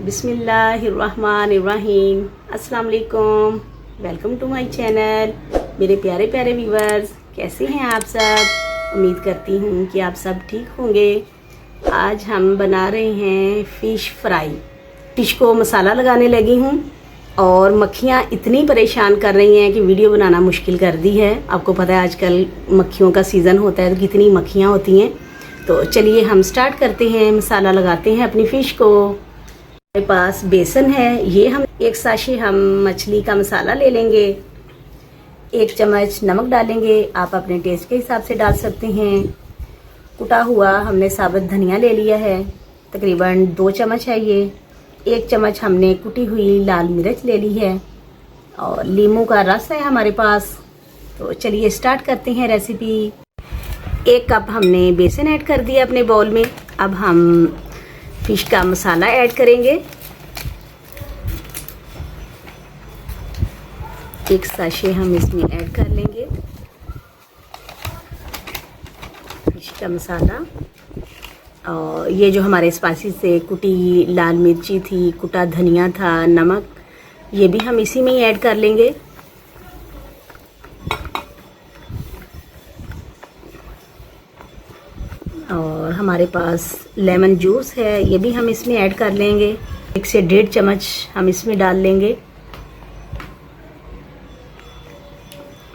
बिस्मिल्लाहिर्रहमानिर्रहीम। अस्सलाम वालेकुम, वेलकम टू माय चैनल। मेरे प्यारे प्यारे व्यूवर्स, कैसे हैं आप सब? उम्मीद करती हूँ कि आप सब ठीक होंगे। आज हम बना रहे हैं फ़िश फ्राई। फ़िश को मसाला लगाने लगी हूँ और मक्खियाँ इतनी परेशान कर रही हैं कि वीडियो बनाना मुश्किल कर दी है। आपको पता है आजकल मक्खियों का सीज़न होता है तो कितनी मक्खियाँ होती हैं। तो चलिए हम स्टार्ट करते हैं, मसाला लगाते हैं अपनी फ़िश को। मेरे पास बेसन है, ये हम एक साशे हम मछली का मसाला ले लेंगे। 1 चम्मच नमक डालेंगे, आप अपने टेस्ट के हिसाब से डाल सकते हैं। कुटा हुआ हमने साबुत धनिया ले लिया है, तकरीबन 2 चम्मच है ये। 1 चम्मच हमने कुटी हुई लाल मिर्च ले ली है और नींबू का रस है हमारे पास। तो चलिए स्टार्ट करते हैं रेसिपी। 1 कप हमने बेसन ऐड कर दिया अपने बाउल में। अब हम फिश का मसाला ऐड करेंगे। 1 साशे हम इसमें ऐड कर लेंगे फिश का मसाला। और ये जो हमारे स्पाइसी से कुटी लाल मिर्ची थी, कुटा धनिया था, नमक, ये भी हम इसी में ही ऐड कर लेंगे। और हमारे पास लेमन जूस है, ये भी हम इसमें ऐड कर लेंगे। 1 से 1.5 चम्मच हम इसमें डाल लेंगे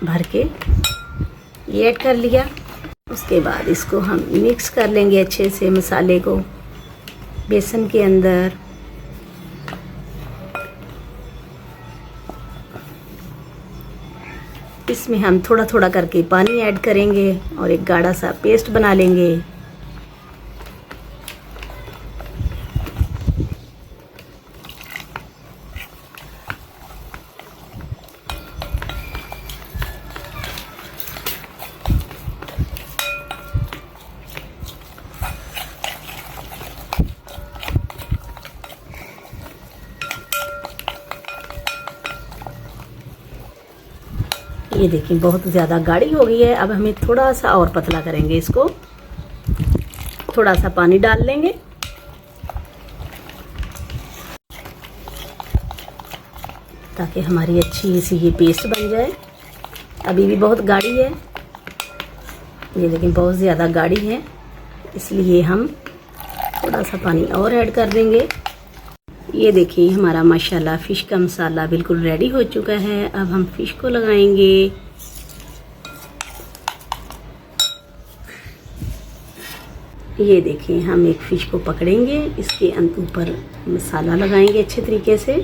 भर के। ये ऐड कर लिया। उसके बाद इसको हम मिक्स कर लेंगे अच्छे से मसाले को बेसन के अंदर। इसमें हम थोड़ा थोड़ा करके पानी ऐड करेंगे और एक गाढ़ा सा पेस्ट बना लेंगे। ये देखिए बहुत ज़्यादा गाढ़ी हो गई है। अब हमें थोड़ा सा और पतला करेंगे इसको। थोड़ा सा पानी डाल लेंगे ताकि हमारी अच्छी सी ये पेस्ट बन जाए। अभी भी बहुत गाढ़ी है, ये लेकिन बहुत ज़्यादा गाढ़ी है, इसलिए हम थोड़ा सा पानी और ऐड कर देंगे। ये देखिए हमारा माशाल्लाह फ़िश का मसाला बिल्कुल रेडी हो चुका है। अब हम फ़िश को लगाएंगे। ये देखिए हम एक फ़िश को पकड़ेंगे, इसके ऊपर मसाला लगाएंगे अच्छे तरीके से।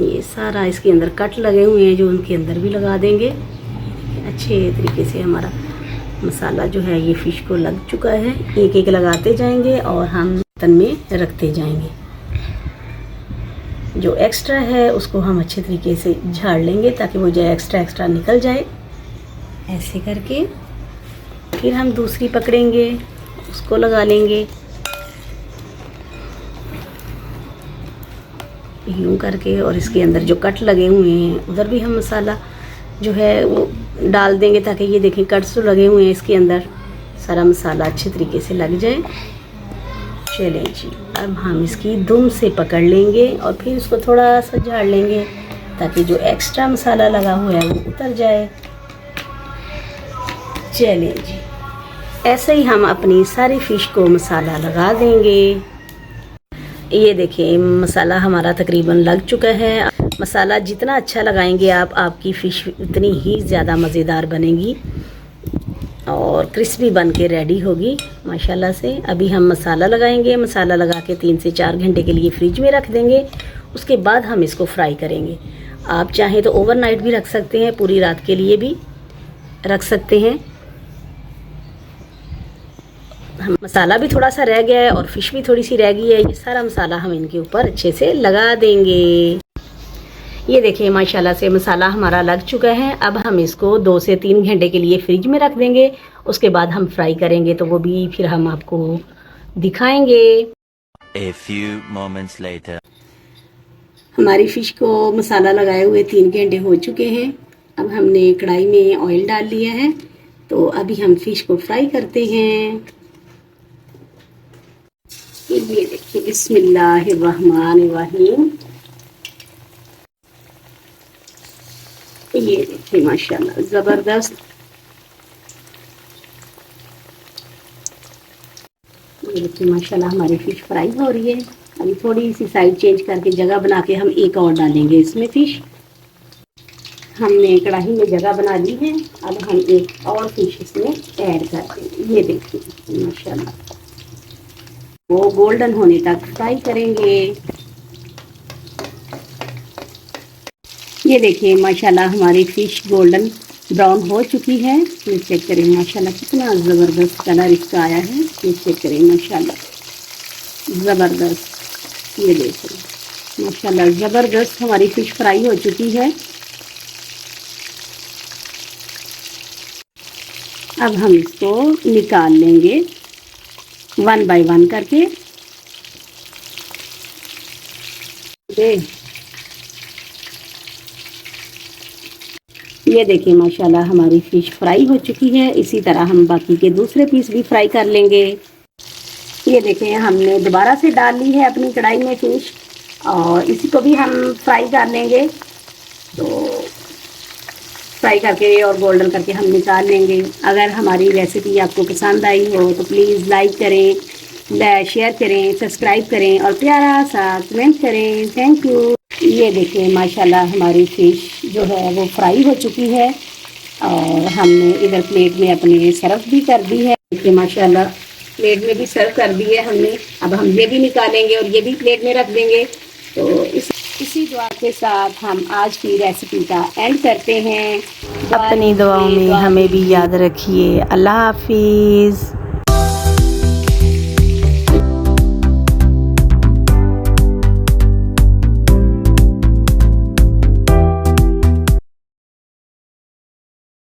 ये सारा इसके अंदर कट लगे हुए हैं जो उनके अंदर भी लगा देंगे। अच्छे तरीके से हमारा मसाला जो है ये फ़िश को लग चुका है। एक एक लगाते जाएंगे और हम बर्तन में रखते जाएंगे। जो एक्स्ट्रा है उसको हम अच्छे तरीके से झाड़ लेंगे ताकि वो जो एक्स्ट्रा निकल जाए। ऐसे करके फिर हम दूसरी पकड़ेंगे, उसको लगा लेंगे यूं करके। और इसके अंदर जो कट लगे हुए हैं उधर भी हम मसाला जो है वो डाल देंगे ताकि ये देखें कट्स तो लगे हुए हैं इसके अंदर, सारा मसाला अच्छे तरीके से लग जाए। चलें जी, अब हम इसकी दुम से पकड़ लेंगे और फिर इसको थोड़ा सा झाड़ लेंगे ताकि जो एक्स्ट्रा मसाला लगा हुआ है वो उतर जाए। चलें जी, ऐसे ही हम अपनी सारी फ़िश को मसाला लगा देंगे। ये देखिए मसाला हमारा तकरीबन लग चुका है। मसाला जितना अच्छा लगाएंगे आप, आपकी फ़िश उतनी ही ज़्यादा मज़ेदार बनेगी और क्रिस्पी बन के रेडी होगी माशाल्लाह से। अभी हम मसाला लगाएंगे। मसाला लगा के 3 से 4 घंटे के लिए फ्रिज में रख देंगे। उसके बाद हम इसको फ्राई करेंगे। आप चाहें तो ओवरनाइट भी रख सकते हैं, पूरी रात के लिए भी रख सकते हैं। हम मसाला भी थोड़ा सा रह गया है और फिश भी थोड़ी सी रह गई है। ये सारा मसाला हम इनके ऊपर अच्छे से लगा देंगे। ये देखिए माशाल्लाह से मसाला हमारा लग चुका है। अब हम इसको 2 से 3 घंटे के लिए फ्रिज में रख देंगे। उसके बाद हम फ्राई करेंगे तो वो भी फिर हम आपको दिखाएंगे। A few moments later. हमारी फ़िश को मसाला लगाए हुए 3 घंटे हो चुके हैं। अब हमने कढ़ाई में ऑयल डाल लिया है तो अभी हम फ़िश को फ्राई करते हैं। ये देखिए, बिस्मिल्लाहिर्रहमानिर्रहीम। ये देखिए माशाल्लाह ज़बरदस्त। ये देखिए माशाल्लाह हमारी फिश फ्राई हो रही है। अभी थोड़ी सी साइड चेंज करके जगह बना के हम एक और डालेंगे इसमें फिश। हमने कढ़ाई में जगह बना ली है, अब हम एक और फिश इसमें ऐड कर देंगे। ये देखिए माशाल्लाह, वो गोल्डन होने तक फ्राई करेंगे। ये देखिए माशाल्लाह हमारी फिश गोल्डन ब्राउन हो चुकी है। ये चेक करें माशाल्लाह कितना ज़बरदस्त कलर इसका आया है। ये चेक करें माशाल्लाह ज़बरदस्त। ये देखिए माशाल्लाह ज़बरदस्त हमारी फिश फ्राई हो चुकी है। अब हम इसको निकाल लेंगे 1 बाय 1 करके। ये देखिए माशाल्लाह हमारी फ़िश फ्राई हो चुकी है। इसी तरह हम बाकी के दूसरे पीस भी फ्राई कर लेंगे। ये देखें हमने दोबारा से डाल ली है अपनी कढ़ाई में फ़िश, और इसी को भी हम फ्राई कर लेंगे। तो फ्राई करके और गोल्डन करके हम निकाल लेंगे। अगर हमारी रेसिपी आपको पसंद आई हो तो प्लीज़ लाइक करें, शेयर करें, सब्सक्राइब करें और प्यारा सा कमेंट करें। Thank you. ये देखिए माशाल्लाह हमारी फ़िश जो है वो फ्राई हो चुकी है, और हमने इधर प्लेट में अपने सर्व भी कर दी है। देखिए माशाल्लाह प्लेट में भी सर्व कर दी है हमने। अब हम ये भी निकालेंगे और ये भी प्लेट में रख देंगे। तो इसी दुआ के साथ हम आज की रेसिपी का एंड करते हैं। अपनी दुआओं में हमें भी याद रखिए। अल्लाह हाफिज़।